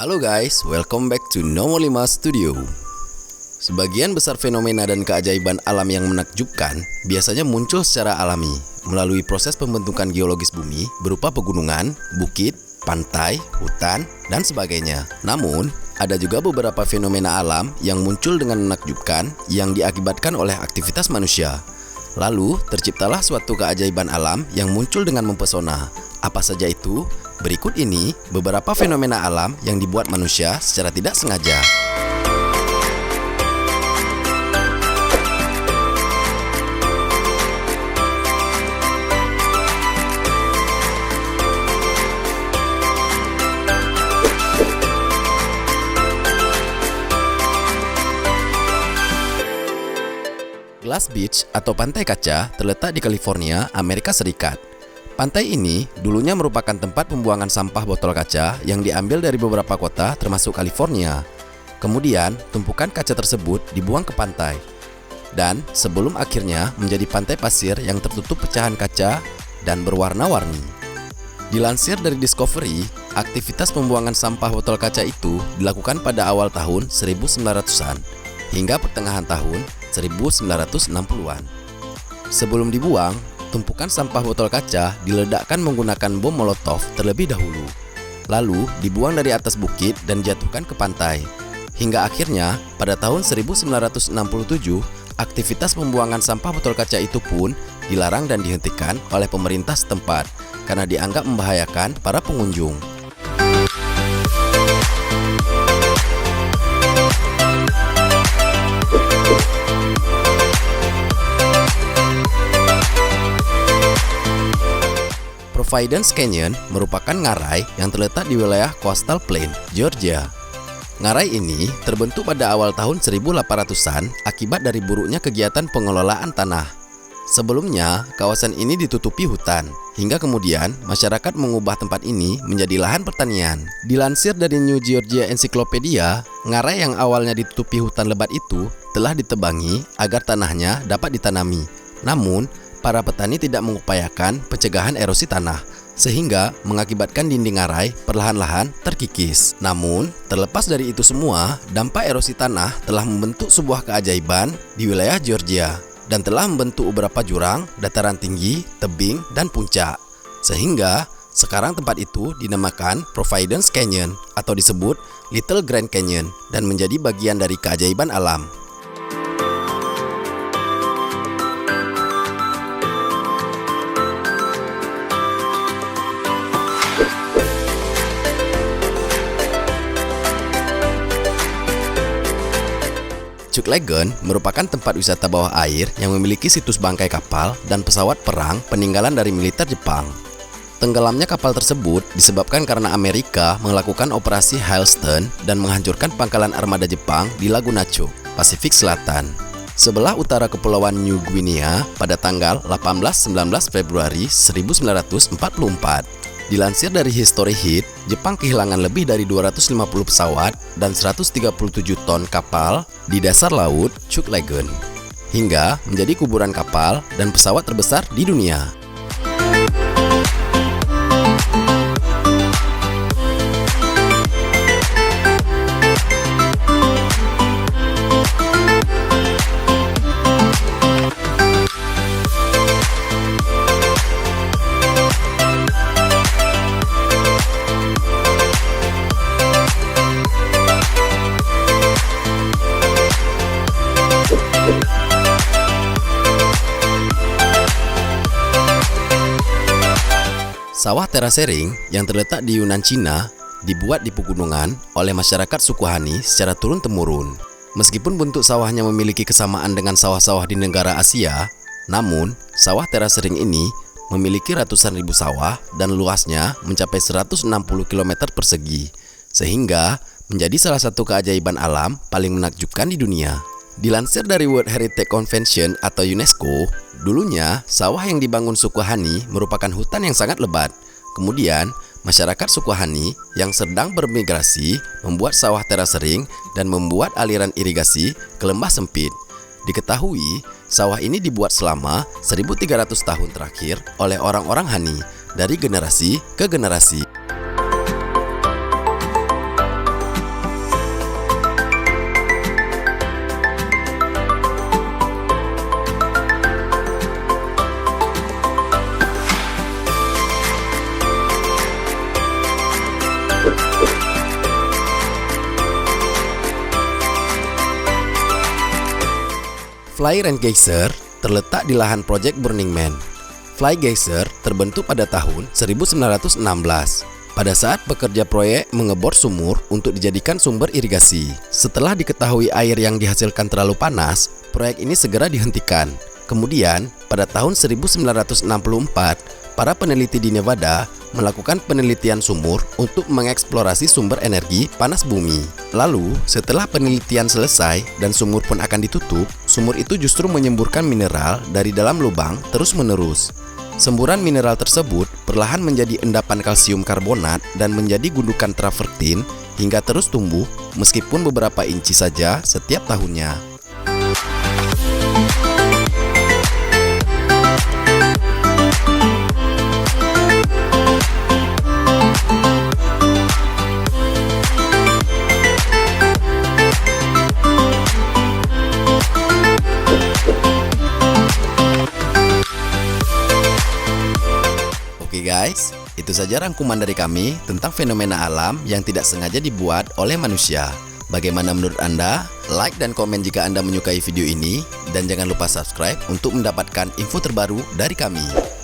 Halo guys, welcome back to Nomo 5 Studio. Sebagian besar fenomena dan keajaiban alam yang menakjubkan biasanya muncul secara alami melalui proses pembentukan geologis bumi berupa pegunungan, bukit, pantai, hutan, dan sebagainya. Namun, ada juga beberapa fenomena alam yang muncul dengan menakjubkan yang diakibatkan oleh aktivitas manusia. Lalu, terciptalah suatu keajaiban alam yang muncul dengan mempesona. Apa saja itu? Berikut ini beberapa fenomena alam yang dibuat manusia secara tidak sengaja. Glass Beach atau Pantai Kaca terletak di California, Amerika Serikat. Pantai ini dulunya merupakan tempat pembuangan sampah botol kaca yang diambil dari beberapa kota termasuk California. Kemudian, tumpukan kaca tersebut dibuang ke pantai. Dan sebelum akhirnya menjadi pantai pasir yang tertutup pecahan kaca dan berwarna-warni. Dilansir dari Discovery, aktivitas pembuangan sampah botol kaca itu dilakukan pada awal tahun 1900-an hingga pertengahan tahun 1960-an. Sebelum dibuang, tumpukan sampah botol kaca diledakkan menggunakan bom molotov terlebih dahulu. Lalu dibuang dari atas bukit dan dijatuhkan ke pantai. Hingga akhirnya pada tahun 1967, aktivitas pembuangan sampah botol kaca itu pun dilarang dan dihentikan oleh pemerintah setempat karena dianggap membahayakan para pengunjung. Providence Canyon merupakan ngarai yang terletak di wilayah Coastal Plain, Georgia. Ngarai ini terbentuk pada awal tahun 1800-an akibat dari buruknya kegiatan pengelolaan tanah. Sebelumnya, kawasan ini ditutupi hutan, hingga kemudian masyarakat mengubah tempat ini menjadi lahan pertanian. Dilansir dari New Georgia Encyclopedia, ngarai yang awalnya ditutupi hutan lebat itu telah ditebangi agar tanahnya dapat ditanami. Namun, para petani tidak mengupayakan pencegahan erosi tanah, sehingga mengakibatkan dinding ngarai perlahan-lahan terkikis. Namun, terlepas dari itu semua, dampak erosi tanah telah membentuk sebuah keajaiban di wilayah Georgia dan telah membentuk beberapa jurang, dataran tinggi, tebing, dan puncak. Sehingga, sekarang tempat itu dinamakan Providence Canyon atau disebut Little Grand Canyon dan menjadi bagian dari keajaiban alam. Chuck Lagoon merupakan tempat wisata bawah air yang memiliki situs bangkai kapal dan pesawat perang peninggalan dari militer Jepang. Tenggelamnya kapal tersebut disebabkan karena Amerika melakukan operasi Hailstone dan menghancurkan pangkalan armada Jepang di Laguna Chuck, Pasifik Selatan, sebelah utara Kepulauan New Guinea pada tanggal 18-19 Februari 1944. Dilansir dari History Hit, Jepang kehilangan lebih dari 250 pesawat dan 137 ton kapal di dasar laut Chuck Lagoon, hingga menjadi kuburan kapal dan pesawat terbesar di dunia. Sawah terasering yang terletak di Yunan, Cina, dibuat di pegunungan oleh masyarakat suku Han secara turun-temurun. Meskipun bentuk sawahnya memiliki kesamaan dengan sawah-sawah di negara Asia, namun sawah terasering ini memiliki ratusan ribu sawah dan luasnya mencapai 160 km persegi, sehingga menjadi salah satu keajaiban alam paling menakjubkan di dunia. Dilansir dari World Heritage Convention atau UNESCO, dulunya sawah yang dibangun suku Hani merupakan hutan yang sangat lebat. Kemudian, masyarakat suku Hani yang sedang bermigrasi membuat sawah terasering dan membuat aliran irigasi ke lembah sempit. Diketahui, sawah ini dibuat selama 1300 tahun terakhir oleh orang-orang Hani dari generasi ke generasi. Fly Range Geyser terletak di lahan proyek Burning Man. Fly Geyser terbentuk pada tahun 1916 pada saat pekerja proyek mengebor sumur untuk dijadikan sumber irigasi. Setelah diketahui air yang dihasilkan terlalu panas, proyek ini segera dihentikan. Kemudian, pada tahun 1964, para peneliti di Nevada melakukan penelitian sumur untuk mengeksplorasi sumber energi panas bumi. Lalu, setelah penelitian selesai dan sumur pun akan ditutup, sumur itu justru menyemburkan mineral dari dalam lubang terus-menerus. Semburan mineral tersebut perlahan menjadi endapan kalsium karbonat dan menjadi gundukan travertin hingga terus tumbuh meskipun beberapa inci saja setiap tahunnya. Oke guys, itu saja rangkuman dari kami tentang fenomena alam yang tidak sengaja dibuat oleh manusia. Bagaimana menurut Anda? Like dan komen jika Anda menyukai video ini, dan jangan lupa subscribe untuk mendapatkan info terbaru dari kami.